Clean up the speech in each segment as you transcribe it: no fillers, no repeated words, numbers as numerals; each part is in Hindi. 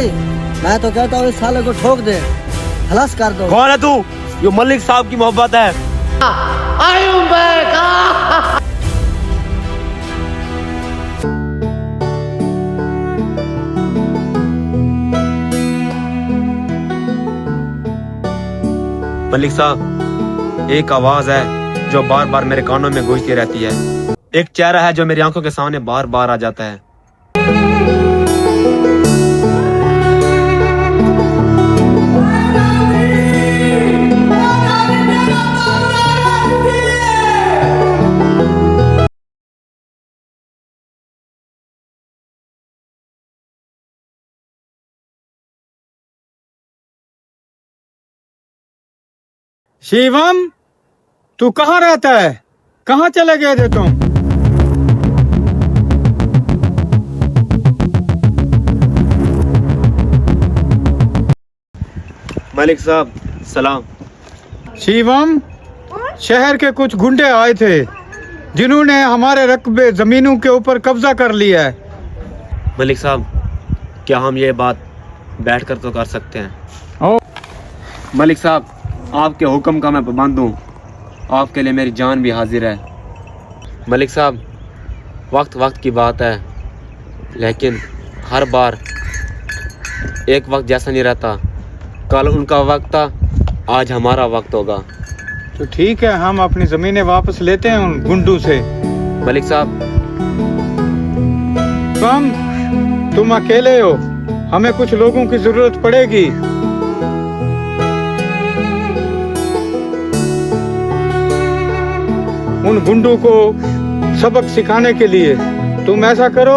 भाई, मैं तो कहता हूँ इस साले को ठोक दे, खलास कर दो। कौन है तू? ये मलिक साहब की मोहब्बत है। मलिक साहब, एक आवाज है जो बार बार मेरे कानों में गूंजती रहती है। एक चेहरा है जो मेरी आंखों के सामने बार बार आ जाता है। शिवम, तू कहाँ रहता है? कहाँ चले गए थे तुम? मलिक साहब सलाम। शिवम, शहर के कुछ गुंडे आए थे जिन्होंने हमारे रकबे जमीनों के ऊपर कब्जा कर लिया है। मलिक साहब, क्या हम ये बात बैठकर तो कर सकते हैं? ओ, मलिक साहब, आपके हुक्म का मैं पाबंद हूँ। आपके लिए मेरी जान भी हाजिर है। मलिक साहब, वक्त वक्त की बात है, लेकिन हर बार एक वक्त जैसा नहीं रहता। कल उनका वक्त था, आज हमारा वक्त होगा। तो ठीक है, हम अपनी जमीनें वापस लेते हैं उन गुंडों से। मलिक साहब, तुम अकेले हो, हमें कुछ लोगों की जरूरत पड़ेगी। उन गुंडों को सबक सिखाने के लिए तुम ऐसा करो,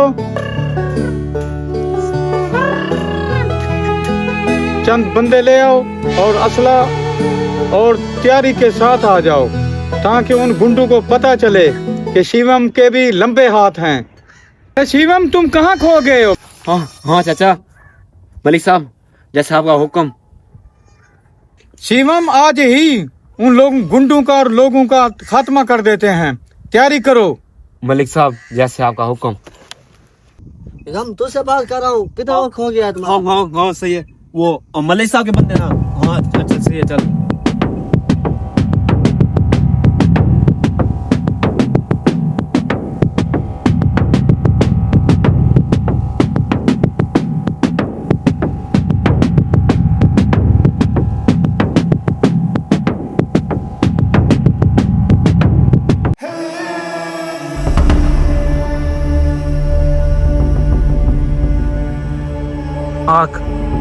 चंद बंदे ले आओ और असला और तैयारी के साथ आ जाओ, ताकि उन गुंडों को पता चले कि शिवम के भी लंबे हाथ हैं। शिवम, तुम कहाँ खो गए हो? हाँ चाचा। मलिक साहब, जैसे आपका हुक्म। शिवम, आज ही उन गुंडों का और लोगों का खात्मा कर देते हैं। तैयारी करो। मलिक साहब, जैसे आपका हुक्म। हम तुझसे बात कर रहा हूँ, कितना वक्त हो गया तुम्हारा? हाँ सही है। वो मलिक साहब के बंदे ना। हाँ अच्छा सही है, चल।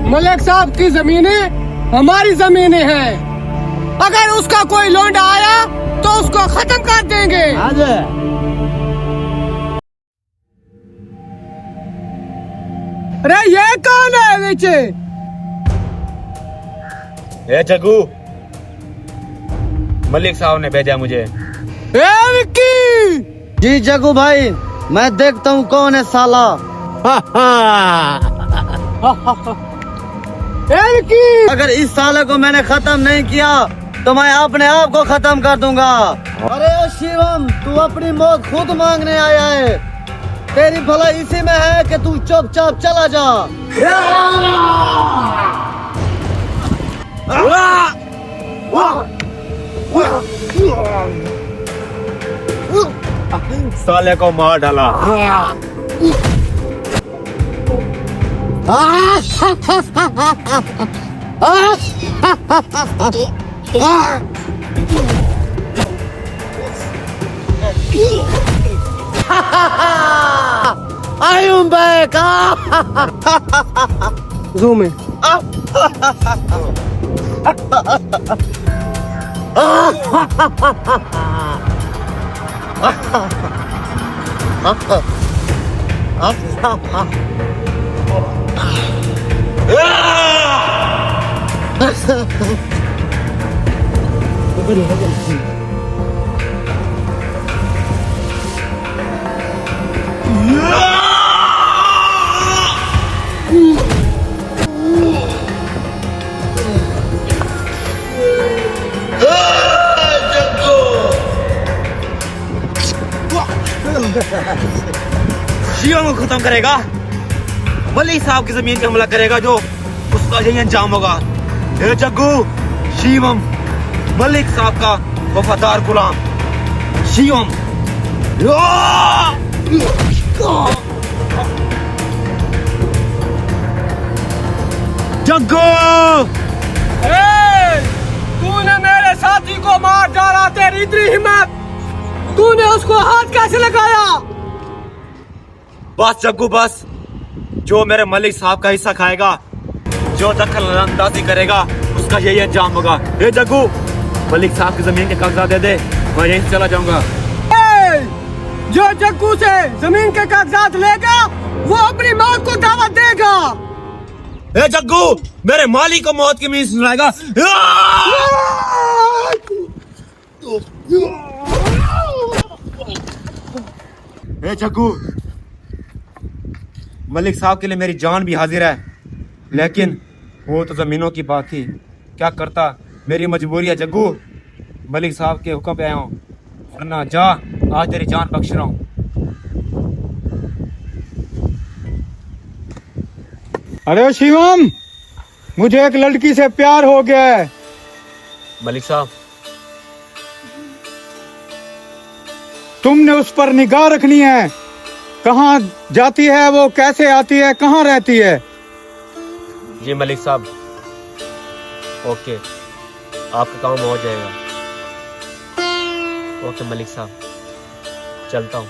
मलिक साहब की जमीनें हमारी जमीनें हैं। अगर उसका कोई लौंडा आया तो उसको खत्म कर देंगे। अरे ये कौन है नीचे? ए जग्गू, मलिक साहब ने भेजा मुझे। ए विक्की! जी जग्गू भाई, मैं देखता हूँ कौन है साला। अगर इस साले को मैंने खत्म नहीं किया तो मैं अपने आप को खत्म कर दूंगा। अरे ओ शिवम, तू अपनी मौत खुद मांगने आया है। तेरी भलाई इसी में है कि तू चुपचाप चला जा। साले को मार डाला। I am back. Zoom in. Shivam को खत्म करेगा? मलिक साहब की जमीन पे हमला करेगा जो उसका यही अंजाम होगा। ए जग्गू, शिवम मलिक साहब का वफादार गुलाम शिवम। जग्गू, तूने मेरे साथी को मार डाला, तेरी इतनी हिम्मत, तूने उसको हाथ कैसे लगाया? बस जग्गू बस, जो मेरे मलिक साहब का हिस्सा खाएगा, जो दखल अंदाजी करेगा, उसका यही अंजाम होगा। ए जग्गू, मलिक साहब की जमीन के कागजात दे दे, मैं यहीं से चला जाऊंगा। जो जग्गू से जमीन के कागजात लेगा वो अपनी मौत को दावत देगा। ए जग्गू, मेरे मालिक को मौत की मीन सुनाएगा। ए जग्गू, मलिक साहब के लिए मेरी जान भी हाजिर है, लेकिन वो तो जमीनों की बात थी, क्या करता, मेरी मजबूरी है जग्गू। मलिक साहब के हुक्म पे आया हूँ, वरना जा, आज तेरी जान बख्श रहा हूँ। अरे शिवम, मुझे एक लड़की से प्यार हो गया है। मलिक साहब, तुमने उस पर निगाह रखनी है, कहाँ जाती है वो, कैसे आती है, कहाँ रहती है। जी मलिक साहब, ओके, आपका काम हो जाएगा। ओके मलिक साहब, चलता हूँ।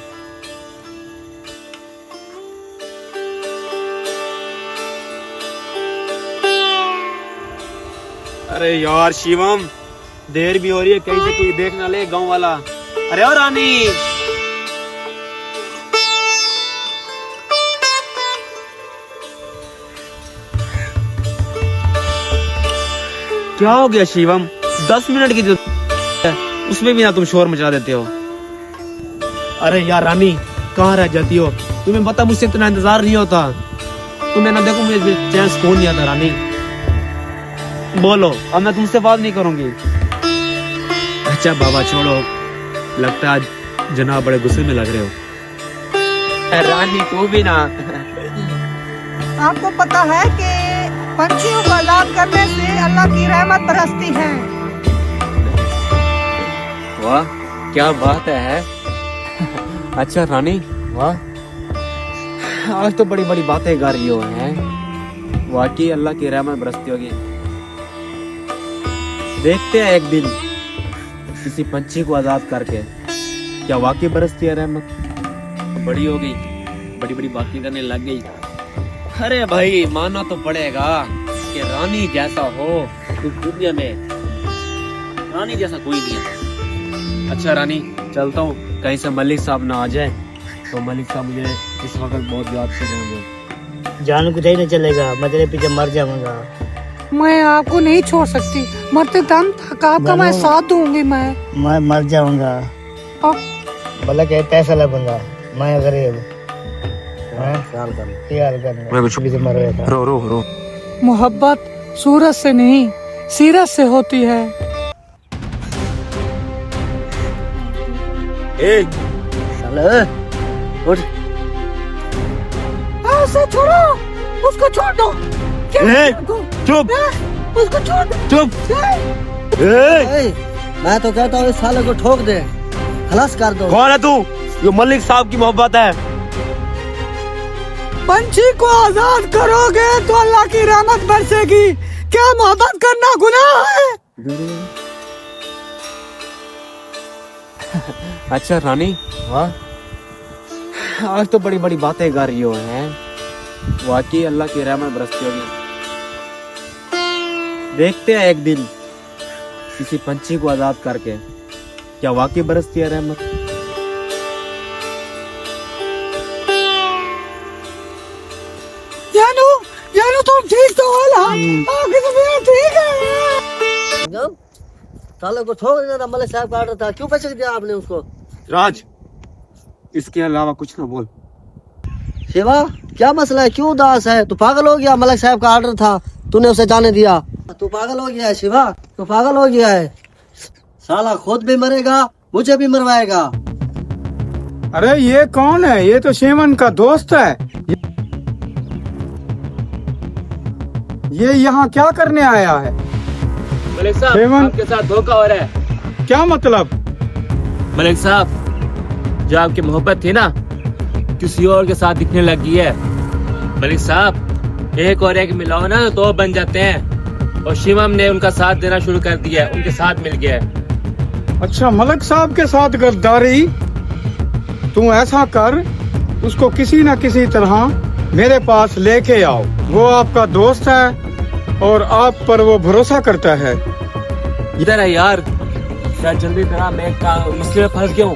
अरे यार शिवम, देर भी हो रही है, कहीं से कोई देख ना ले गांव वाला। अरे ओ रानी, क्या हो गया शिवम? 10 मिनट की जरूरत है, उसमें भी ना तुम शोर मचा देते हो। अरे यार रानी, कहाँ रह जाती हो? तुम्हें पता मुझसे इतना इंतजार नहीं होता। तुम्हें ना देखो मुझे चैन सुकून नहीं आता। रानी बोलो, अब मैं तुमसे बात नहीं करूंगी। अच्छा बाबा छोड़ो, लगता है आज जनाब बड़े गुस्से में लग रहे हो। रानी तू भी ना। आपको पता है कि पंछियों को आजाद करने से अल्लाह की रहमत बरसती है। वाह क्या बात है। अच्छा रानी, वाह आज तो बड़ी बड़ी बातें गा रही हो हैं। वाकई अल्लाह की रहमत बरसती होगी। देखते हैं एक दिन किसी पंछी को आजाद करके, क्या वाकई बरसती है रहमत? बड़ी हो गई, बड़ी बड़ी बातें करने लग गई। अरे भाई मानना तो पड़ेगा कि रानी जैसा हो इस दुनिया में, रानी जैसा कोई नहीं है। अच्छा रानी, चलता हूँ, कहीं से मलिक साहब ना आ जाए तो मलिक साहब मुझे इस वक्त बहुत याद कर रहे होंगे। जान कुछ ही नहीं चलेगा, मैं तेरे पीछे मर जाऊंगा। मैं आपको नहीं छोड़ सकती, मरते दम तक आपका मैं साथ दूंगी। मैं मर जाऊंगा। अब भला क्या पैसा लगूंगा मैं, गरीब रो रो रो। मोहब्बत सूरत से नहीं सीरत से होती है। साले उठ, उसे छोड़ो, उसको छोड़ दो। चुप उसको छोड़ दो। चुप। मैं तो कहता हूँ इस साले को ठोक दे, खलास कर दो। कौन है तू? ये मलिक साहब की मोहब्बत है। पंछी को आजाद करोगे तो अल्लाह की रहमत बरसेगी। क्या मोहब्बत करना गुनाह है? अच्छा रानी, हाँ आज तो बड़ी बड़ी बातें गा रही हो हैं। वाकई अल्लाह की रहमत बरसती होगी। देखते हैं एक दिन किसी पंछी को आजाद करके, क्या वाकई बरसती है रहमत? जानू तुम ठीक तो हो ना? आपकी तबीयत ठीक है? साले को ठोक देना था, मलिक साहब का ऑर्डर था, क्यों पैसे दिया आपने उसको? राज, इसके अलावा कुछ ना बोल। शिवा क्या मसला है, क्यों उदास है? तू पागल हो गया? मलिक साहब का ऑर्डर था, तूने उसे जाने दिया। तू पागल हो गया है शिवा, तू पागल हो गया है। साला खुद भी मरेगा, मुझे भी मरवाएगा। अरे ये कौन है? ये तो शिवम का दोस्त है। ये यहाँ क्या करने आया है? मलिक साहब शिवम। आपके साथ धोखा हो रहा है। क्या मतलब? मलिक साहब जो आपकी मोहब्बत थी ना किसी और के साथ दिखने लगी है। मलिक साहब एक और एक मिलाओ ना तो दो बन जाते हैं और शिवम ने उनका साथ देना शुरू कर दिया है, उनके साथ मिल गया है। अच्छा, मलिक साहब के साथ गद्दारी? तू ऐसा कर, उसको किसी न किसी तरह मेरे पास लेके आओ। वो आपका दोस्त है और आप पर वो भरोसा करता है। इधर है यार जल्दी तरह मैं मसले में फंस गया हूँ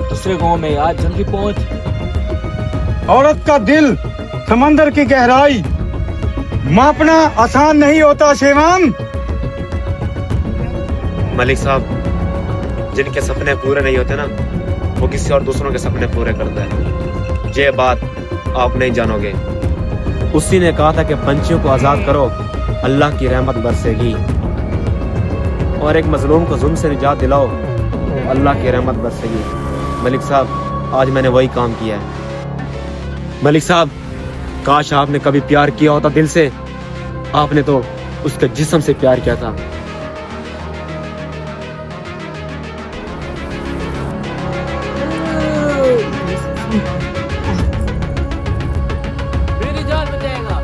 दूसरे गांव में यार, जल्दी पहुंच। औरत का दिल समंदर की गहराई मापना आसान नहीं होता शिवम। मलिक साहब जिनके सपने पूरे नहीं होते ना वो किसी और दूसरों के सपने पूरे करता है। ये बात आप नहीं जानोगे। उसी ने कहा था कि पंछियों को आजाद करो अल्लाह की रहमत बरसेगी और एक मजलूम को जुल्म से निजात दिलाओ अल्लाह की रहमत बरसेगी। मलिक साहब आज मैंने वही काम किया है। मलिक साहब काश आपने कभी प्यार किया होता दिल से, आपने तो उसके जिस्म से प्यार किया था। मेरी जान बचाएगा,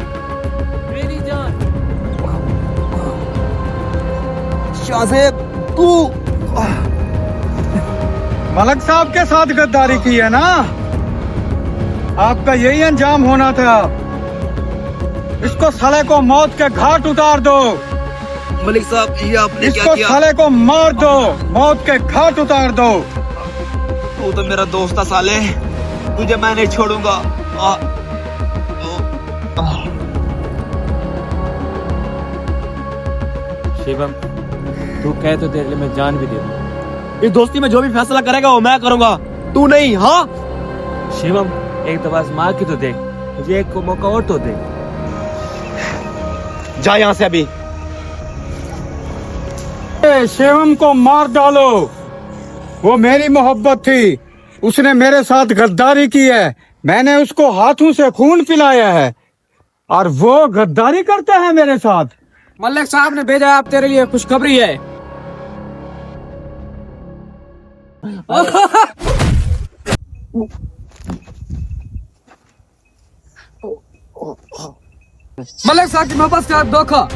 मेरी जान। शाहजेब तू मलिक साहब के साथ गद्दारी की है ना? आपका यही अंजाम होना था। इसको साले को मौत के घाट उतार दो। मलिक साहब ये आपने इसको साले को मार दो, मौत के घाट उतार दो। तू तो मेरा दोस्त था साले, तुझे मैं नहीं छोड़ूंगा। शिवम तू कहे तो तेरे लिए मैं जान भी दे दूं। इस दोस्ती में जो भी फैसला करेगा वो मैं करूंगा, तू नहीं। हाँ शिवम एक दफा आजमा के तो देख, मुझे एक को मौका और तो दे। जा यहाँ से अभी। शिवम को मार डालो, वो मेरी मोहब्बत थी, उसने मेरे साथ गद्दारी की है, मैंने उसको हाथों से खून पिलाया है और वो गद्दारी करता है मेरे साथ। मलिक साहब ने भेजा आप तेरे लिए खुशखबरी है। मलिक साहब की मोहब्बत का धोखा।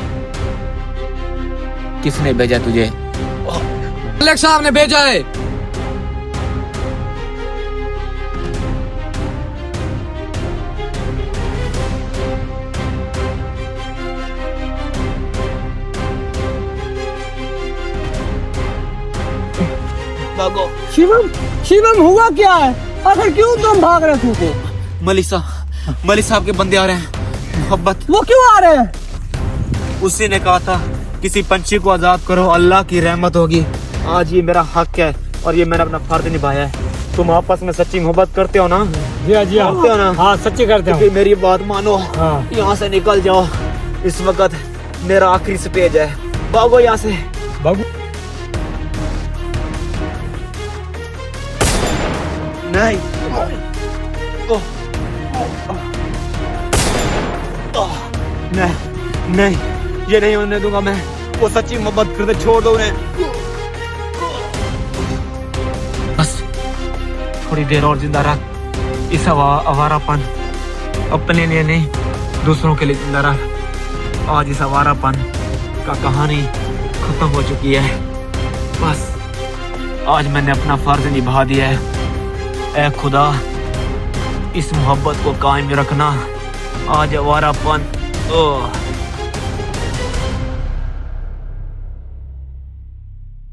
किसने भेजा तुझे? मलिक साहब ने भेजा है। भागो। शिवम, शिवम हुआ क्या है? आखिर क्यों तुम भाग रहे थे? मलिक साहब के बंदे आ रहे हैं। मोहब्बत वो क्यों आ रहे हैं? उसी ने कहा था किसी पंछी को आजाद करो अल्लाह की रहमत होगी। आज ये मेरा हक है और ये मैंने अपना फर्ज निभाया है। तुम आपस में सच्ची मोहब्बत करते हो ना? जी जी करते हो ना? हाँ सच्ची करते तो फिर मेरी बात मानो, हाँ। यहाँ से निकल जाओ। इस वक्त मेरा आखिरी स्टेज है, भागो यहाँ से। बाबू नहीं नहीं नहीं, ये नहीं होने दूंगा मैं। वो सच्ची मोहब्बत करते, छोड़ दो उन्हें। बस थोड़ी देर और जिंदा रख। इस आवारापन अपने लिए नहीं दूसरों के लिए जिंदा रख। आज इस आवारापन का कहानी खत्म हो चुकी है। बस आज मैंने अपना फर्ज निभा दिया है। ऐ खुदा इस मोहब्बत को कायम रखना। आज आवारापन